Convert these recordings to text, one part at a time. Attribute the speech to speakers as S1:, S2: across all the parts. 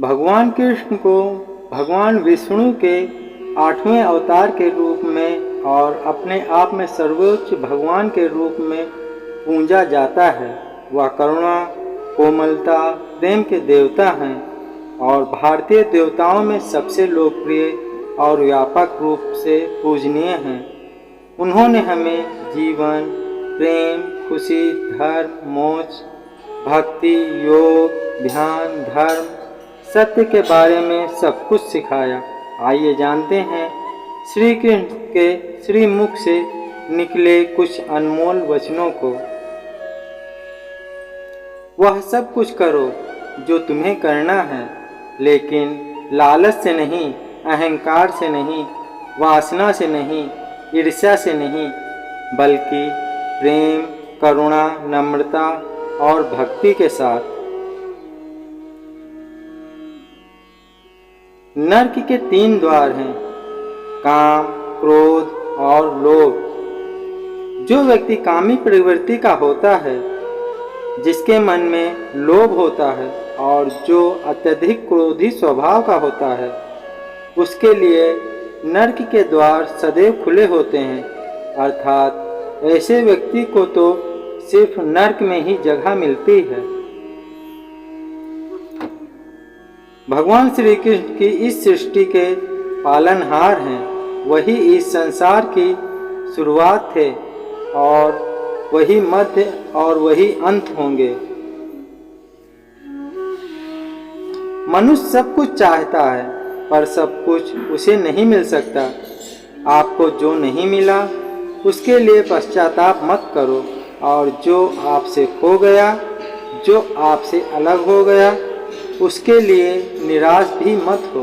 S1: भगवान कृष्ण को भगवान विष्णु के 8वें अवतार के रूप में और अपने आप में सर्वोच्च भगवान के रूप में पूजा जाता है। वह करुणा, कोमलता, प्रेम के देवता हैं और भारतीय देवताओं में सबसे लोकप्रिय और व्यापक रूप से पूजनीय हैं। उन्होंने हमें जीवन, प्रेम, खुशी, धर्म, मोक्ष, भक्ति, योग, ध्यान, धर्म, सत्य के बारे में सब कुछ सिखाया। आइए जानते हैं श्री कृष्ण के श्री मुख से निकले कुछ अनमोल वचनों को। वह सब कुछ करो जो तुम्हें करना है, लेकिन लालच से नहीं, अहंकार से नहीं, वासना से नहीं, ईर्ष्या से नहीं, बल्कि प्रेम, करुणा, नम्रता और भक्ति के साथ। नरक के 3 द्वार हैं, काम, क्रोध और लोभ। जो व्यक्ति कामी प्रवृत्ति का होता है, जिसके मन में लोभ होता है और जो अत्यधिक क्रोधी स्वभाव का होता है, उसके लिए नरक के द्वार सदैव खुले होते हैं। अर्थात ऐसे व्यक्ति को तो सिर्फ नरक में ही जगह मिलती है। भगवान श्री कृष्ण की इस सृष्टि के पालनहार हैं। वही इस संसार की शुरुआत थे और वही मध्य और वही अंत होंगे। मनुष्य सब कुछ चाहता है, पर सब कुछ उसे नहीं मिल सकता। आपको जो नहीं मिला उसके लिए पश्चाताप मत करो, और जो आपसे खो गया, जो आपसे अलग हो गया, उसके लिए निराश भी मत हो।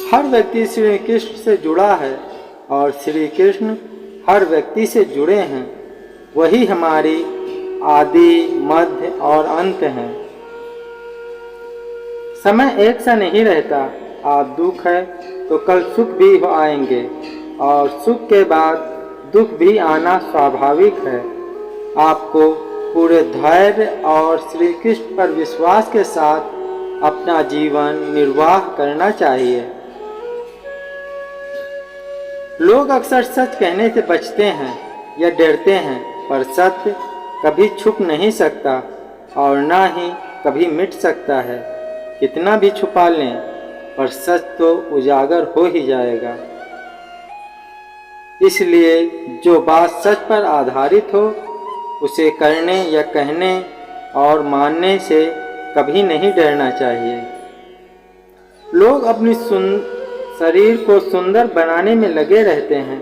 S1: हर व्यक्ति श्री कृष्ण से जुड़ा है और श्री कृष्ण हर व्यक्ति से जुड़े हैं। वही हमारी आदि, मध्य और अंत हैं। समय एक सा नहीं रहता। आज दुख है तो कल सुख भी आएंगे, और सुख के बाद दुख भी आना स्वाभाविक है। आपको पूरे धैर्य और श्री कृष्ण पर विश्वास के साथ अपना जीवन निर्वाह करना चाहिए। लोग अक्सर सच कहने से बचते हैं या डरते हैं, पर सत्य कभी छुप नहीं सकता और ना ही कभी मिट सकता है। कितना भी छुपा लें, पर सच तो उजागर हो ही जाएगा। इसलिए जो बात सच पर आधारित हो, उसे करने या कहने और मानने से कभी नहीं डरना चाहिए। लोग अपनी शरीर को सुंदर बनाने में लगे रहते हैं,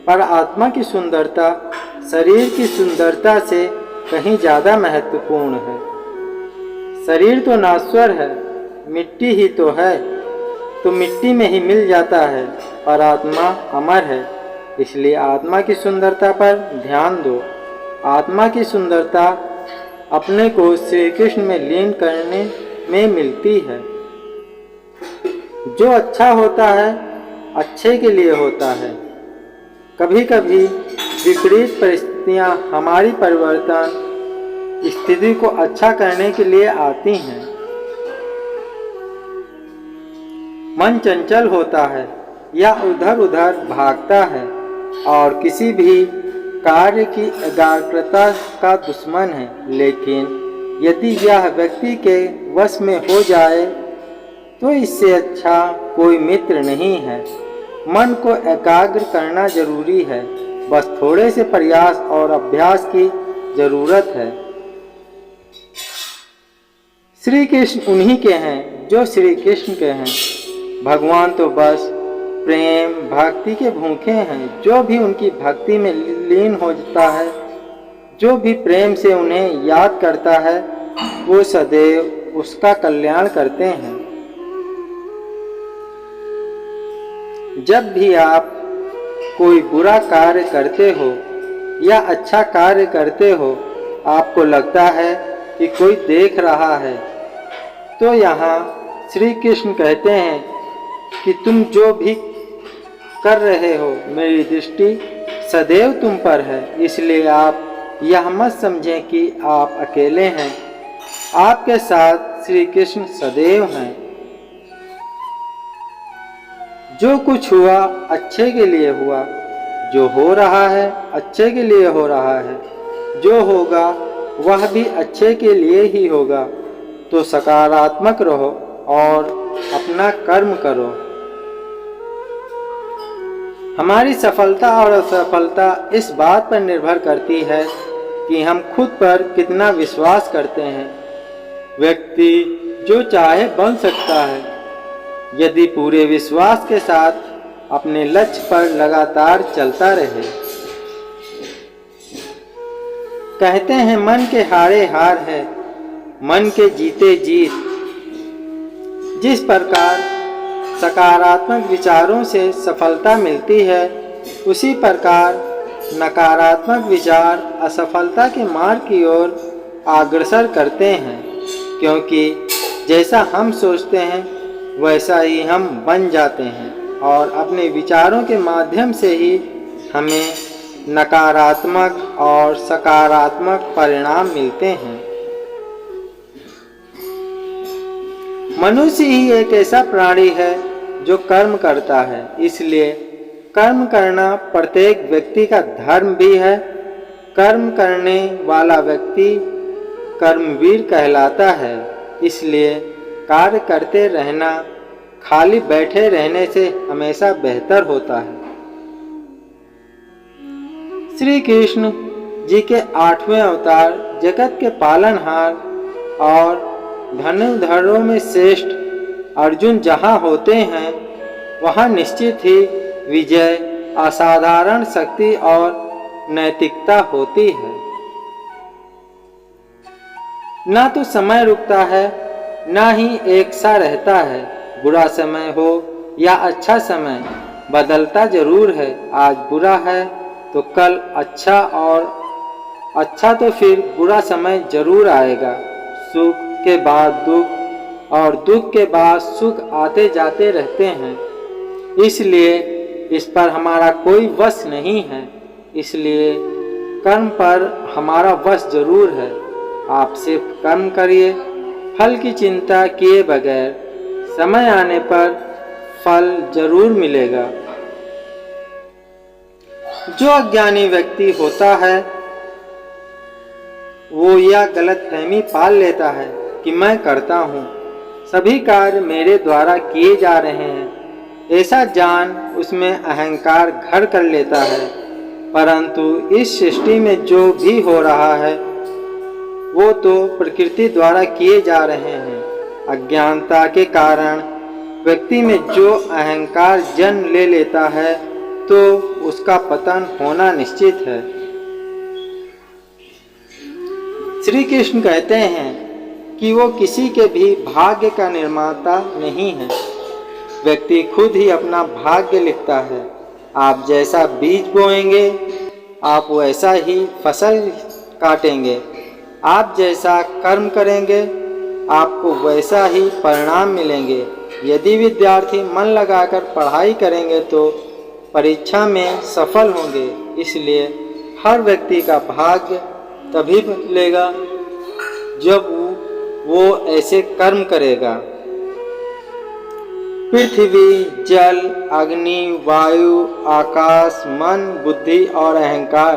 S1: पर आत्मा की सुंदरता शरीर की सुंदरता से कहीं ज़्यादा महत्वपूर्ण है। शरीर तो नाश्वर है, मिट्टी ही तो है, तो मिट्टी में ही मिल जाता है, पर आत्मा अमर है। इसलिए आत्मा की सुंदरता पर ध्यान दो। आत्मा की सुंदरता अपने को श्री कृष्ण में लीन करने में मिलती है। जो अच्छा होता है, अच्छे के लिए होता है। कभी कभी विपरीत परिस्थितियां हमारी परिवर्तन स्थिति को अच्छा करने के लिए आती हैं। मन चंचल होता है या उधर उधर भागता है और किसी भी कार्य की एकाग्रता का दुश्मन है। लेकिन यदि यह व्यक्ति के वश में हो जाए तो इससे अच्छा कोई मित्र नहीं है। मन को एकाग्र करना जरूरी है, बस थोड़े से प्रयास और अभ्यास की जरूरत है। श्री कृष्ण उन्हीं के हैं जो श्री कृष्ण के हैं। भगवान तो बस प्रेम, भक्ति के भूखे हैं। जो भी उनकी भक्ति में लीन हो जाता है, जो भी प्रेम से उन्हें याद करता है, वो सदैव उसका कल्याण करते हैं। जब भी आप कोई बुरा कार्य करते हो या अच्छा कार्य करते हो, आपको लगता है कि कोई देख रहा है, तो यहाँ श्री कृष्ण कहते हैं कि तुम जो भी कर रहे हो, मेरी दृष्टि सदैव तुम पर है। इसलिए आप यह मत समझें कि आप अकेले हैं। आपके साथ श्री कृष्ण सदैव हैं। जो कुछ हुआ अच्छे के लिए हुआ, जो हो रहा है अच्छे के लिए हो रहा है, जो होगा वह भी अच्छे के लिए ही होगा। तो सकारात्मक रहो और अपना कर्म करो। हमारी सफलता और असफलता इस बात पर निर्भर करती है कि हम खुद पर कितना विश्वास करते हैं। व्यक्ति जो चाहे बन सकता है, यदि पूरे विश्वास के साथ अपने लक्ष्य पर लगातार चलता रहे। कहते हैं मन के हारे हार है, मन के जीते जीत। जिस प्रकार सकारात्मक विचारों से सफलता मिलती है, उसी प्रकार नकारात्मक विचार असफलता के मार्ग की ओर अग्रसर करते हैं, क्योंकि जैसा हम सोचते हैं वैसा ही हम बन जाते हैं और अपने विचारों के माध्यम से ही हमें नकारात्मक और सकारात्मक परिणाम मिलते हैं। मनुष्य ही एक ऐसा प्राणी है जो कर्म करता है, इसलिए कर्म करना प्रत्येक व्यक्ति का धर्म भी है। कर्म करने वाला व्यक्ति कर्मवीर कहलाता है, इसलिए कार्य करते रहना खाली बैठे रहने से हमेशा बेहतर होता है। श्री कृष्ण जी के 8वें अवतार जगत के पालनहार और धनुर्धरों में श्रेष्ठ अर्जुन जहाँ होते हैं, वहाँ निश्चित ही विजय, असाधारण शक्ति और नैतिकता होती है। ना तो समय रुकता है, ना ही एक सा रहता है। बुरा समय हो या अच्छा समय बदलता जरूर है। आज बुरा है तो कल अच्छा, और अच्छा तो फिर बुरा समय जरूर आएगा। सुख के बाद दुख और दुख के बाद सुख आते जाते रहते हैं, इसलिए इस पर हमारा कोई वश नहीं है। इसलिए कर्म पर हमारा वश जरूर है। आप सिर्फ कर्म करिए, फल की चिंता किए बगैर। समय आने पर फल जरूर मिलेगा। जो अज्ञानी व्यक्ति होता है वो यह गलतफहमी पाल लेता है कि मैं करता हूँ, सभी कार्य मेरे द्वारा किए जा रहे हैं। ऐसा जान उसमें अहंकार घर कर लेता है। परंतु इस सृष्टि में जो भी हो रहा है वो तो प्रकृति द्वारा किए जा रहे हैं। अज्ञानता के कारण व्यक्ति में जो अहंकार जन्म ले लेता है तो उसका पतन होना निश्चित है। श्री कृष्ण कहते हैं कि वो किसी के भी भाग्य का निर्माता नहीं है। व्यक्ति खुद ही अपना भाग्य लिखता है। आप जैसा बीज बोएंगे आप वैसा ही फसल काटेंगे। आप जैसा कर्म करेंगे आपको वैसा ही परिणाम मिलेंगे। यदि विद्यार्थी मन लगाकर पढ़ाई करेंगे तो परीक्षा में सफल होंगे। इसलिए हर व्यक्ति का भाग्य तभी बदलेगा जब वो ऐसे कर्म करेगा। पृथ्वी, जल, अग्नि, वायु, आकाश, मन, बुद्धि और अहंकार,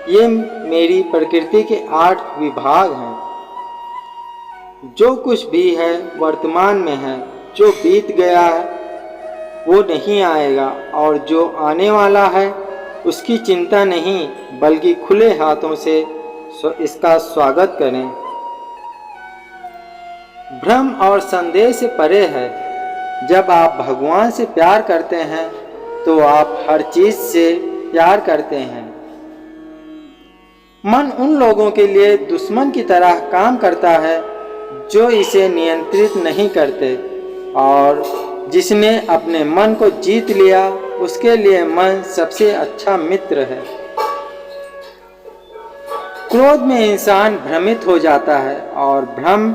S1: ये मेरी प्रकृति के 8 विभाग हैं। जो कुछ भी है वर्तमान में है। जो बीत गया है वो नहीं आएगा, और जो आने वाला है उसकी चिंता नहीं, बल्कि खुले हाथों से इसका स्वागत करें। भ्रम और संदेह से परे है। जब आप भगवान से प्यार करते हैं तो आप हर चीज से प्यार करते हैं। मन उन लोगों के लिए दुश्मन की तरह काम करता है जो इसे नियंत्रित नहीं करते, और जिसने अपने मन को जीत लिया उसके लिए मन सबसे अच्छा मित्र है। क्रोध में इंसान भ्रमित हो जाता है और भ्रम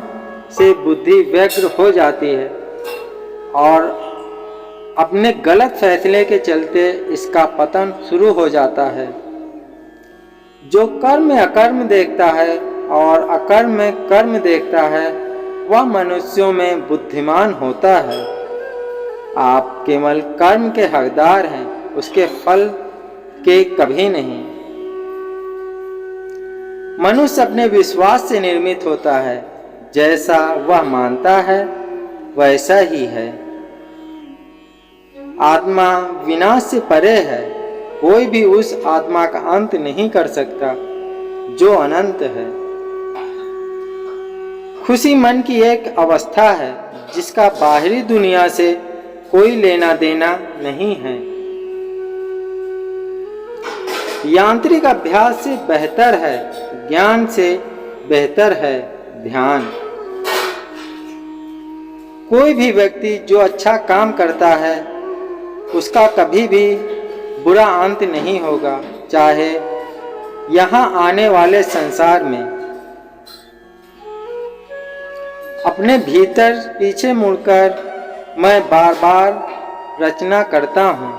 S1: से बुद्धि व्यग्र हो जाती है, और अपने गलत फैसले के चलते इसका पतन शुरू हो जाता है। जो कर्म में अकर्म देखता है और अकर्म में कर्म देखता है वह मनुष्यों में बुद्धिमान होता है। आप केवल कर्म के हकदार हैं, उसके फल के कभी नहीं। मनुष्य अपने विश्वास से निर्मित होता है, जैसा वह मानता है वैसा ही है। आत्मा विनाश से परे है, कोई भी उस आत्मा का अंत नहीं कर सकता जो अनंत है। खुशी मन की एक अवस्था है जिसका बाहरी दुनिया से कोई लेना देना नहीं है। यांत्रिक अभ्यास से बेहतर है ज्ञान, से बेहतर है ध्यान। कोई भी व्यक्ति जो अच्छा काम करता है उसका कभी भी बुरा अंत नहीं होगा, चाहे यहाँ आने वाले संसार में। अपने भीतर पीछे मुड़कर मैं बार बार रचना करता हूँ।